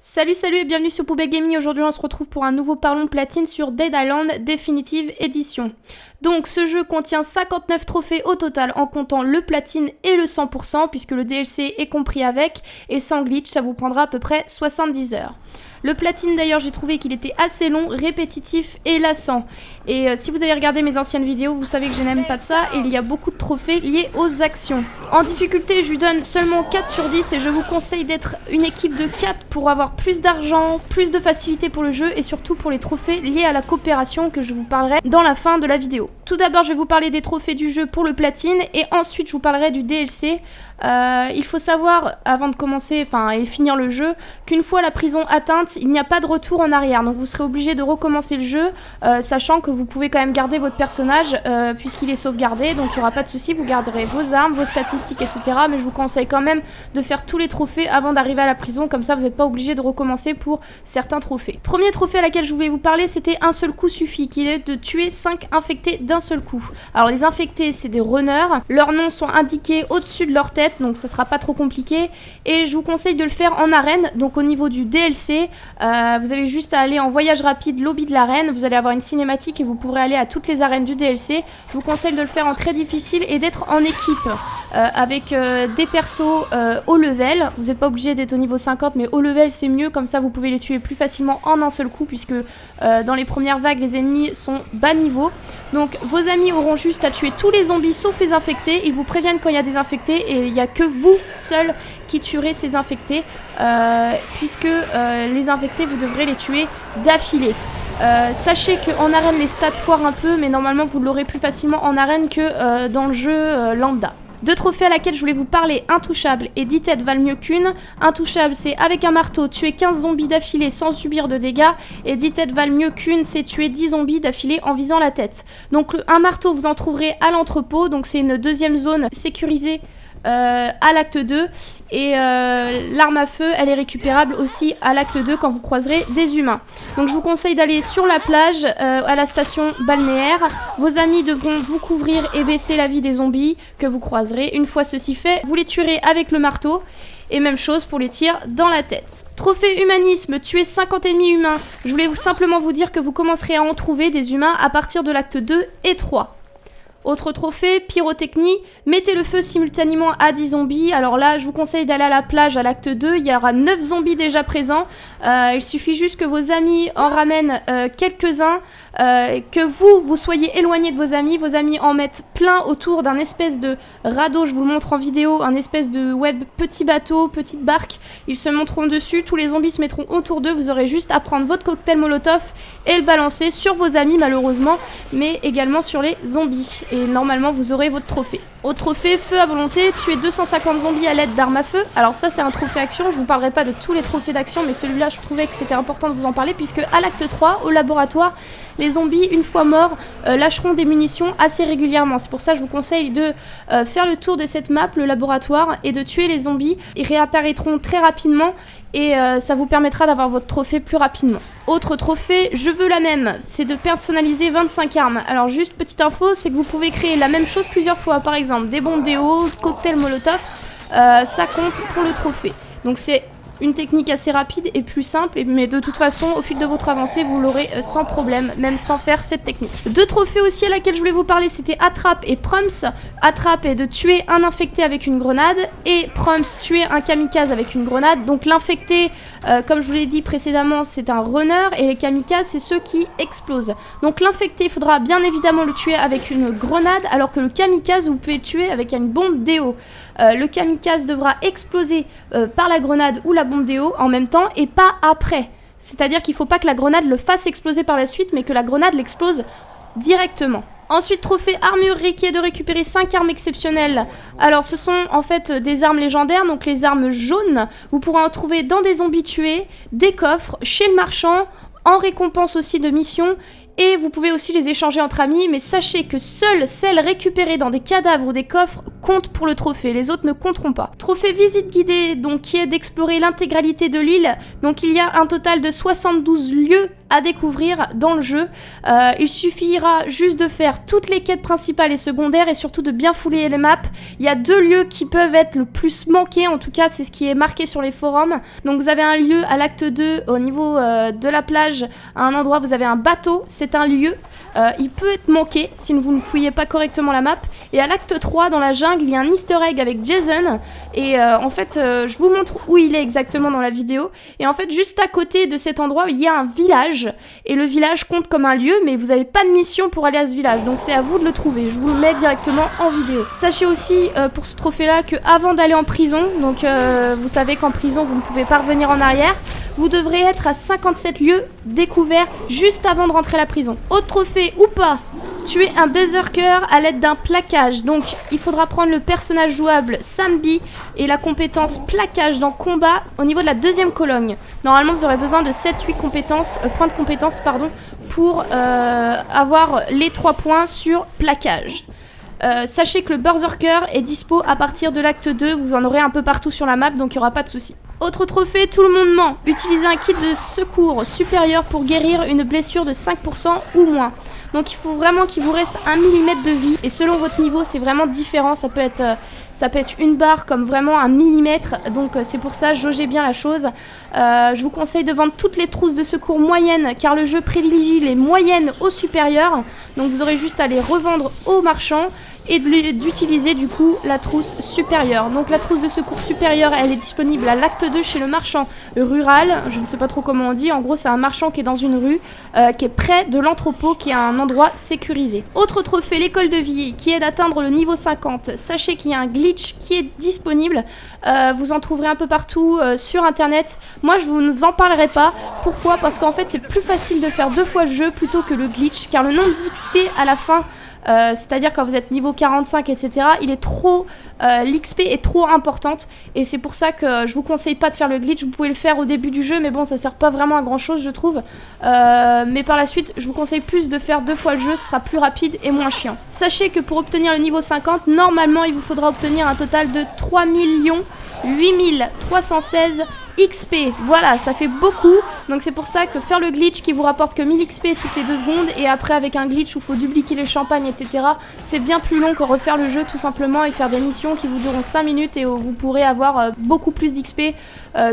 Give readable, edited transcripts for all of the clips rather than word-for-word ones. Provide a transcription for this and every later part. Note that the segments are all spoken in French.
Salut et bienvenue sur Poubelle Gaming. Aujourd'hui on se retrouve pour un nouveau Parlons Platine sur Dead Island Definitive Edition. Donc ce jeu contient 59 trophées au total en comptant le platine et le 100% puisque le DLC est compris avec, et sans glitch ça vous prendra à peu près 70 heures. Le platine d'ailleurs j'ai trouvé qu'il était assez long, répétitif et lassant. Et si vous avez regardé mes anciennes vidéos, vous savez que je n'aime pas de ça et il y a beaucoup de trophées liés aux actions. En difficulté, je lui donne seulement 4 sur 10 et je vous conseille d'être une équipe de 4 pour avoir plus d'argent, plus de facilité pour le jeu et surtout pour les trophées liés à la coopération que je vous parlerai dans la fin de la vidéo. Tout d'abord, je vais vous parler des trophées du jeu pour le platine et ensuite je vous parlerai du DLC. Il faut savoir, avant de commencer, et finir le jeu, qu'une fois la prison atteinte, il n'y a pas de retour en arrière. Donc vous serez obligé de recommencer le jeu, sachant que vous pouvez quand même garder votre personnage, puisqu'il est sauvegardé. Donc il n'y aura pas de souci, vous garderez vos armes, vos statistiques, etc. Mais je vous conseille quand même de faire tous les trophées avant d'arriver à la prison. Comme ça, vous n'êtes pas obligé de recommencer pour certains trophées. Premier trophée à laquelle je voulais vous parler, c'était un seul coup suffit, qui est de tuer 5 infectés d'un seul coup. Alors les infectés, c'est des runners. Leurs noms sont indiqués au-dessus de leur tête. Donc ça sera pas trop compliqué et je vous conseille de le faire en arène. Donc au niveau du DLC, vous avez juste à aller en voyage rapide lobby de l'arène, vous allez avoir une cinématique et vous pourrez aller à toutes les arènes du DLC. Je vous conseille de le faire en très difficile et d'être en équipe avec des persos haut level. Vous n'êtes pas obligé d'être au niveau 50 mais haut level c'est mieux, comme ça vous pouvez les tuer plus facilement en un seul coup puisque dans les premières vagues les ennemis sont bas niveau. Donc vos amis auront juste à tuer tous les zombies sauf les infectés. Ils vous préviennent quand il y a des infectés et il n'y a que vous seul qui tuerez ces infectés puisque les infectés vous devrez les tuer d'affilée. Sachez qu'en arène les stats foirent un peu mais normalement vous l'aurez plus facilement en arène que dans le jeu lambda. Deux trophées à laquelle je voulais vous parler, Intouchable et 10 têtes valent mieux qu'une. Intouchable, c'est avec un marteau tuer 15 zombies d'affilée sans subir de dégâts. Et 10 têtes valent mieux qu'une, c'est tuer 10 zombies d'affilée en visant la tête. Donc un marteau, vous en trouverez à l'entrepôt. Donc c'est une deuxième zone sécurisée à l'acte 2. Et l'arme à feu, elle est récupérable aussi à l'acte 2 quand vous croiserez des humains. Donc je vous conseille d'aller sur la plage, à la station balnéaire. Vos amis devront vous couvrir et baisser la vie des zombies que vous croiserez. Une fois ceci fait, vous les tuerez avec le marteau. Et même chose pour les tirs dans la tête. Trophée humanisme, tuer 50 ennemis humains. Je voulais simplement vous dire que vous commencerez à en trouver des humains à partir de l'acte 2 et 3. Autre trophée, pyrotechnie, mettez le feu simultanément à 10 zombies. Alors là, je vous conseille d'aller à la plage à l'acte 2, il y aura 9 zombies déjà présents. Il suffit juste que vos amis en ramènent quelques-uns, que vous soyez éloigné de vos amis en mettent plein autour d'un espèce de radeau, je vous le montre en vidéo, un espèce de petit bateau, petite barque. Ils se monteront dessus, tous les zombies se mettront autour d'eux, vous aurez juste à prendre votre cocktail molotov et le balancer sur vos amis malheureusement, mais également sur les zombies. Et normalement vous aurez votre trophée. Au trophée feu à volonté, tuer 250 zombies à l'aide d'armes à feu. Alors ça c'est un trophée action, je vous parlerai pas de tous les trophées d'action, mais celui-là je trouvais que c'était important de vous en parler puisque à l'acte 3, au laboratoire, les zombies, une fois morts, lâcheront des munitions assez régulièrement. C'est pour ça que je vous conseille de faire le tour de cette map, le laboratoire, et de tuer les zombies. Ils réapparaîtront très rapidement et ça vous permettra d'avoir votre trophée plus rapidement. Autre trophée, je veux la même, c'est de personnaliser 25 armes. Alors juste petite info, c'est que vous pouvez créer la même chose plusieurs fois. Par exemple, des bombes déo, cocktail molotov, ça compte pour le trophée. Donc c'est une technique assez rapide et plus simple, mais de toute façon, au fil de votre avancée, vous l'aurez sans problème, même sans faire cette technique. Deux trophées aussi à laquelle je voulais vous parler, c'était Attrape et Prumps. Attrape est de tuer un infecté avec une grenade, et Prumps, tuer un kamikaze avec une grenade. Donc l'infecté, comme je vous l'ai dit précédemment, c'est un runner, et les kamikazes, c'est ceux qui explosent. Donc l'infecté, il faudra bien évidemment le tuer avec une grenade, alors que le kamikaze, vous pouvez le tuer avec une bombe déo. Le kamikaze devra exploser par la grenade ou la bombe déo en même temps et pas après. C'est-à-dire qu'il ne faut pas que la grenade le fasse exploser par la suite, mais que la grenade l'explose directement. Ensuite, trophée armure requiert de récupérer 5 armes exceptionnelles. Alors ce sont en fait des armes légendaires, donc les armes jaunes. Vous pourrez en trouver dans des zombies tués, des coffres, chez le marchand, en récompense aussi de missions. Et vous pouvez aussi les échanger entre amis, mais sachez que seules celles récupérées dans des cadavres ou des coffres compte pour le trophée, les autres ne compteront pas. Trophée visite guidée, donc qui est d'explorer l'intégralité de l'île. Donc il y a un total de 72 lieux à découvrir dans le jeu. Il suffira juste de faire toutes les quêtes principales et secondaires et surtout de bien fouiller les maps. Il y a 2 lieux qui peuvent être le plus manqués, en tout cas c'est ce qui est marqué sur les forums. Donc vous avez un lieu à l'acte 2 au niveau de la plage, à un endroit vous avez un bateau, c'est un lieu. Il peut être manqué si vous ne fouillez pas correctement la map. Et à l'acte 3 dans la jungle il y a un easter egg avec Jason. Et en fait je vous montre où il est exactement dans la vidéo. Et en fait juste à côté de cet endroit il y a un village. Et le village compte comme un lieu, mais vous n'avez pas de mission pour aller à ce village, donc c'est à vous de le trouver. Je vous le mets directement en vidéo. Sachez aussi pour ce trophée là que avant d'aller en prison, donc vous savez qu'en prison vous ne pouvez pas revenir en arrière, vous devrez être à 57 lieux découverts juste avant de rentrer à la prison. Autre trophée ou pas, tuer un berserker à l'aide d'un plaquage. Donc il faudra prendre le personnage jouable Sambi et la compétence plaquage dans combat au niveau de la 2e colonne. Normalement vous aurez besoin de 7-8 points de compétence pour avoir les 3 points sur plaquage. Sachez que le berserker est dispo à partir de l'acte 2, vous en aurez un peu partout sur la map donc il n'y aura pas de souci. Autre trophée, tout le monde ment. Utilisez un kit de secours supérieur pour guérir une blessure de 5% ou moins. Donc il faut vraiment qu'il vous reste 1 mm de vie. Et selon votre niveau, c'est vraiment différent. Ça peut être une barre comme vraiment 1 mm. Donc c'est pour ça, jaugez bien la chose. Je vous conseille de vendre toutes les trousses de secours moyennes, car le jeu privilégie les moyennes aux supérieures. Donc vous aurez juste à les revendre aux marchands et d'utiliser du coup la trousse supérieure. Donc la trousse de secours supérieure, elle est disponible à l'acte 2 chez le marchand rural, je ne sais pas trop comment on dit, en gros c'est un marchand qui est dans une rue, qui est près de l'entrepôt, qui est un endroit sécurisé. Autre trophée, l'école de vie, qui est d'atteindre le niveau 50. Sachez qu'il y a un glitch qui est disponible, vous en trouverez un peu partout sur internet. Moi je ne vous en parlerai pas, pourquoi? Parce qu'en fait c'est plus facile de faire 2 fois le jeu plutôt que le glitch, car le nombre d'XP à la fin, c'est-à-dire quand vous êtes niveau 45 etc, il est trop l'XP est trop importante et c'est pour ça que je vous conseille pas de faire le glitch. Vous pouvez le faire au début du jeu mais bon ça sert pas vraiment à grand chose je trouve, mais par la suite je vous conseille plus de faire 2 fois le jeu, ce sera plus rapide et moins chiant. Sachez que pour obtenir le niveau 50 normalement il vous faudra obtenir un total de 3 8316 XP, voilà, ça fait beaucoup, donc c'est pour ça que faire le glitch qui vous rapporte que 1000 XP toutes les 2 secondes, et après avec un glitch où il faut dupliquer les champagnes, etc., c'est bien plus long que refaire le jeu tout simplement et faire des missions qui vous dureront 5 minutes et où vous pourrez avoir beaucoup plus d'XP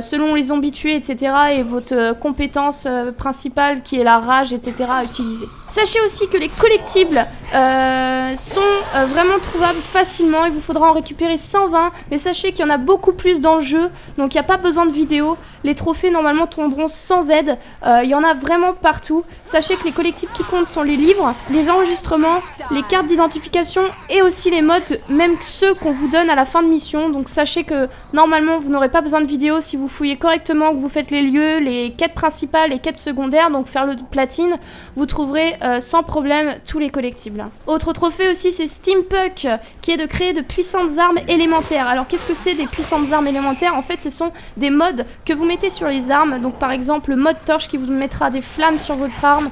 selon les zombies tués, etc., et votre compétence principale qui est la rage, etc., à utiliser. Sachez aussi que les collectibles sont vraiment trouvables facilement, il vous faudra en récupérer 120, mais sachez qu'il y en a beaucoup plus dans le jeu, donc il n'y a pas besoin de vidéo. Les trophées normalement tomberont sans aide, il y en a vraiment partout. Sachez que les collectibles qui comptent sont les livres, les enregistrements, les cartes d'identification et aussi les modes, même ceux qu'on vous donne à la fin de mission. Donc sachez que normalement vous n'aurez pas besoin de vidéo si vous fouillez correctement, que vous faites les lieux, les quêtes principales, les quêtes secondaires, donc faire le platine, vous trouverez sans problème tous les collectibles. Autre trophée aussi, c'est Steampunk, qui est de créer de puissantes armes élémentaires. Alors qu'est-ce que c'est des puissantes armes élémentaires? En fait ce sont des modes que vous mettez sur les armes, donc par exemple le mode torche qui vous mettra des flammes sur votre arme,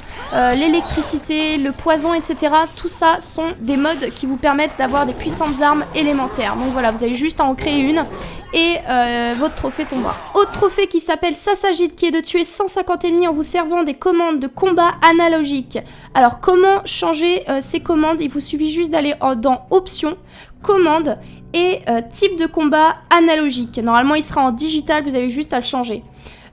l'électricité, le poison, etc. Tout ça sont des modes qui vous permettent d'avoir des puissantes armes élémentaires. Donc voilà, vous avez juste à en créer une et votre trophée tombera. Autre trophée qui s'appelle Sassagite, qui est de tuer 150 ennemis en vous servant des commandes de combat analogiques. Alors comment changer ces commandes? Il vous suffit juste d'aller dans Options, Commandes et type de combat analogique. Normalement il sera en digital, vous avez juste à le changer.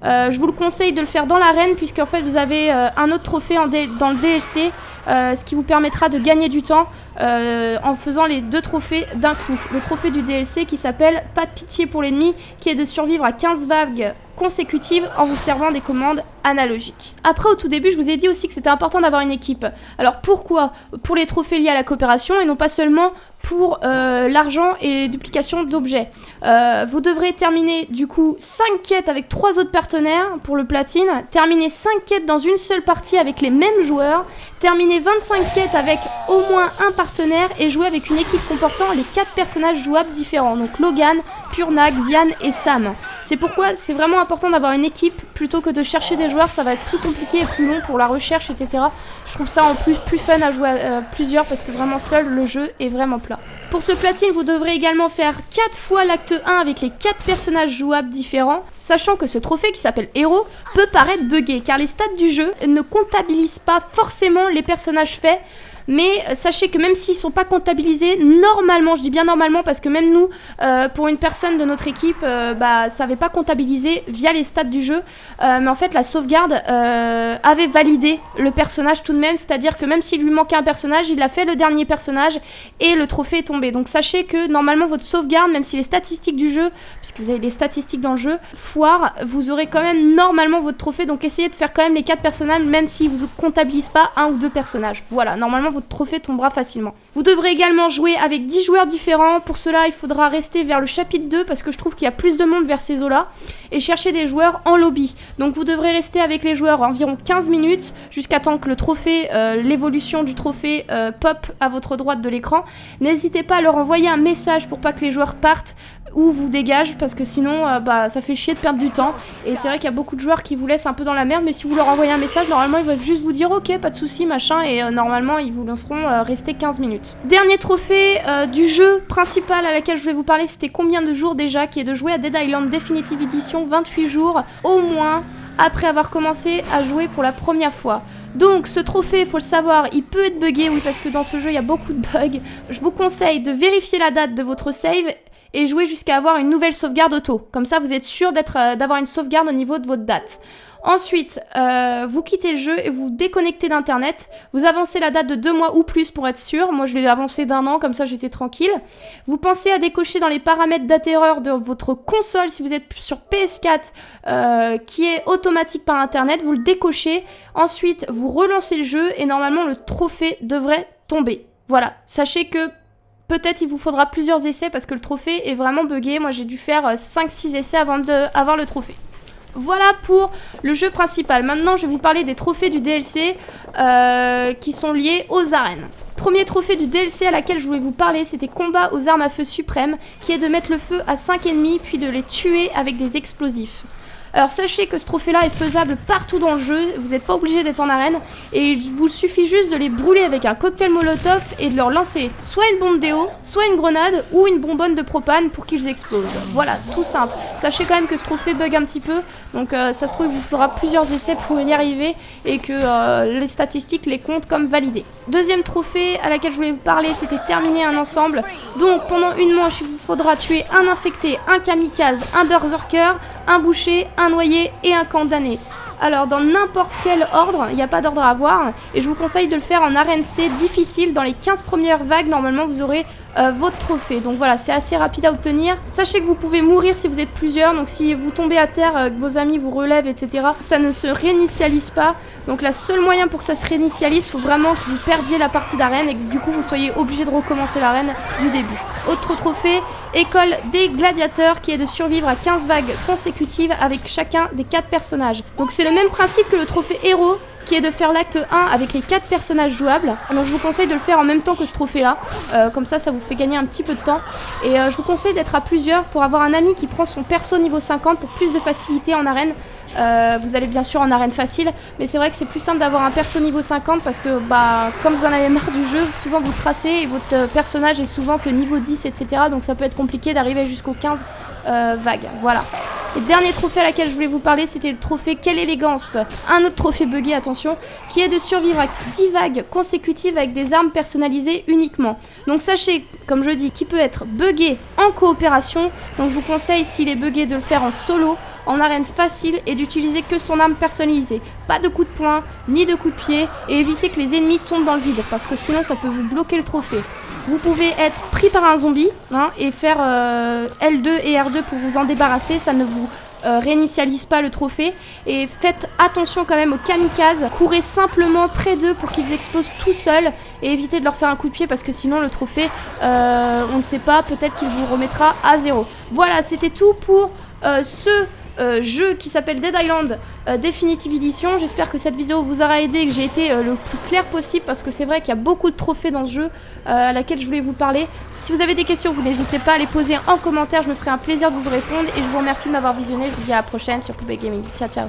Je vous le conseille de le faire dans l'arène puisqu'en fait vous avez un autre trophée dans le DLC, ce qui vous permettra de gagner du temps en faisant les 2 trophées d'un coup. Le trophée du DLC qui s'appelle Pas de pitié pour l'ennemi, qui est de survivre à 15 vagues consécutives en vous servant des commandes analogiques. Après au tout début je vous ai dit aussi que c'était important d'avoir une équipe. Alors pourquoi? Pour les trophées liés à la coopération et non pas seulement pour l'argent et duplication d'objets. Vous devrez terminer du coup 5 quêtes avec 3 autres partenaires pour le platine, terminer 5 quêtes dans une seule partie avec les mêmes joueurs, terminer 25 quêtes avec au moins un partenaire et jouer avec une équipe comportant les 4 personnages jouables différents, donc Logan, Purnag, Zian et Sam. C'est pourquoi c'est vraiment important d'avoir une équipe plutôt que de chercher des joueurs, ça va être plus compliqué et plus long pour la recherche, etc. Je trouve ça en plus fun à jouer à plusieurs parce que vraiment seul le jeu est vraiment plat. Pour ce platine, vous devrez également faire 4 fois l'acte 1 avec les 4 personnages jouables différents, sachant que ce trophée qui s'appelle Héros peut paraître buggé car les stats du jeu ne comptabilisent pas forcément les personnages faits. Mais sachez que même s'ils ne sont pas comptabilisés, normalement, je dis bien normalement parce que même nous, pour une personne de notre équipe, ça n'avait pas comptabilisé via les stats du jeu. Mais en fait, la sauvegarde avait validé le personnage tout de même, c'est-à-dire que même s'il lui manquait un personnage, il a fait le dernier personnage et le trophée est tombé. Donc sachez que normalement, votre sauvegarde, même si les statistiques du jeu, puisque vous avez des statistiques dans le jeu, foire, vous aurez quand même normalement votre trophée. Donc essayez de faire quand même les 4 personnages, même s'ils ne vous comptabilisent pas un ou deux personnages. Voilà, normalement, votre trophée tombera facilement. Vous devrez également jouer avec 10 joueurs différents. Pour cela, il faudra rester vers le chapitre 2 parce que je trouve qu'il y a plus de monde vers ces eaux-là et chercher des joueurs en lobby. Donc vous devrez rester avec les joueurs environ 15 minutes jusqu'à temps que le trophée, l'évolution du trophée pop à votre droite de l'écran. N'hésitez pas à leur envoyer un message pour pas que les joueurs partent ou vous dégagent parce que sinon ça fait chier de perdre du temps et c'est vrai qu'il y a beaucoup de joueurs qui vous laissent un peu dans la merde, mais si vous leur envoyez un message, normalement ils vont juste vous dire ok, pas de soucis machin, et normalement ils vous laisseront rester 15 minutes. Dernier trophée du jeu principal à laquelle je voulais vous parler, c'était combien de jours déjà, qui est de jouer à Dead Island Definitive Edition, 28 jours au moins après avoir commencé à jouer pour la première fois. Donc ce trophée, faut le savoir, il peut être buggé, oui, parce que dans ce jeu il y a beaucoup de bugs. Je vous conseille de vérifier la date de votre save et jouer jusqu'à avoir une nouvelle sauvegarde auto. Comme ça, vous êtes sûr d'avoir une sauvegarde au niveau de votre date. Ensuite, vous quittez le jeu et vous déconnectez d'internet. Vous avancez la date de 2 mois ou plus pour être sûr. Moi, je l'ai avancé d'1 an, comme ça j'étais tranquille. Vous pensez à décocher dans les paramètres d'atterreur de votre console, si vous êtes sur PS4, qui est automatique par internet, vous le décochez. Ensuite, vous relancez le jeu et normalement le trophée devrait tomber. Voilà, sachez que peut-être il vous faudra plusieurs essais parce que le trophée est vraiment buggé. Moi j'ai dû faire 5-6 essais avant d'avoir le trophée. Voilà pour le jeu principal. Maintenant je vais vous parler des trophées du DLC qui sont liés aux arènes. Premier trophée du DLC à laquelle je voulais vous parler, c'était combat aux armes à feu suprême, qui est de mettre le feu à 5 ennemis puis de les tuer avec des explosifs. Alors sachez que ce trophée là est faisable partout dans le jeu, vous n'êtes pas obligé d'être en arène et il vous suffit juste de les brûler avec un cocktail molotov et de leur lancer soit une bombe déo, soit une grenade ou une bonbonne de propane pour qu'ils explosent. Voilà, tout simple. Sachez quand même que ce trophée bug un petit peu, donc ça se trouve il vous faudra plusieurs essais pour y arriver et que les statistiques les comptent comme validés. Deuxième trophée à laquelle je voulais vous parler, c'était terminer un ensemble. Donc pendant une manche il vous faudra tuer un infecté, un kamikaze, un berserker, un boucher, un noyé et un condamné. Alors dans n'importe quel ordre, il n'y a pas d'ordre à avoir et je vous conseille de le faire en arène C difficile. Dans les 15 premières vagues, normalement vous aurez votre trophée. Donc voilà, c'est assez rapide à obtenir. Sachez que vous pouvez mourir si vous êtes plusieurs, donc si vous tombez à terre, que vos amis vous relèvent, etc. Ça ne se réinitialise pas. Donc la seule moyen pour que ça se réinitialise, il faut vraiment que vous perdiez la partie d'arène et que du coup vous soyez obligé de recommencer l'arène du début. Autre trophée, école des gladiateurs, qui est de survivre à 15 vagues consécutives avec chacun des 4 personnages. Donc c'est le même principe que le trophée héros, qui est de faire l'acte 1 avec les 4 personnages jouables. Alors je vous conseille de le faire en même temps que ce trophée là, comme ça vous fait gagner un petit peu de temps. Et je vous conseille d'être à plusieurs pour avoir un ami qui prend son perso niveau 50 pour plus de facilité en arène. Vous allez bien sûr en arène facile, mais c'est vrai que c'est plus simple d'avoir un perso niveau 50 parce que comme vous en avez marre du jeu, souvent vous tracez et votre personnage est souvent que niveau 10, etc. Donc ça peut être compliqué d'arriver jusqu'aux 15 vagues. Voilà. Et dernier trophée à laquelle je voulais vous parler, c'était le trophée Quelle élégance. Un autre trophée buggé, attention, qui est de survivre à 10 vagues consécutives avec des armes personnalisées uniquement. Donc sachez, comme je dis, qu'il peut être buggé en coopération. Donc je vous conseille, s'il est buggé, de le faire en solo, en arène facile et d'utiliser que son arme personnalisée. Pas de coups de poing, ni de coups de pied, et éviter que les ennemis tombent dans le vide, parce que sinon ça peut vous bloquer le trophée. Vous pouvez être pris par un zombie et faire L2 et R2 pour vous en débarrasser, ça ne vous réinitialise pas le trophée. Et faites attention quand même aux kamikazes, courez simplement près d'eux pour qu'ils explosent tout seuls et évitez de leur faire un coup de pied parce que sinon le trophée, on ne sait pas, peut-être qu'il vous remettra à 0. Voilà, c'était tout pour ce jeu qui s'appelle Dead Island Definitive Edition. J'espère que cette vidéo vous aura aidé et que j'ai été le plus clair possible parce que c'est vrai qu'il y a beaucoup de trophées dans ce jeu à laquelle je voulais vous parler. Si vous avez des questions, vous n'hésitez pas à les poser en commentaire, je me ferai un plaisir de vous répondre et je vous remercie de m'avoir visionné. Je vous dis à la prochaine sur Poupée Gaming. Ciao ciao.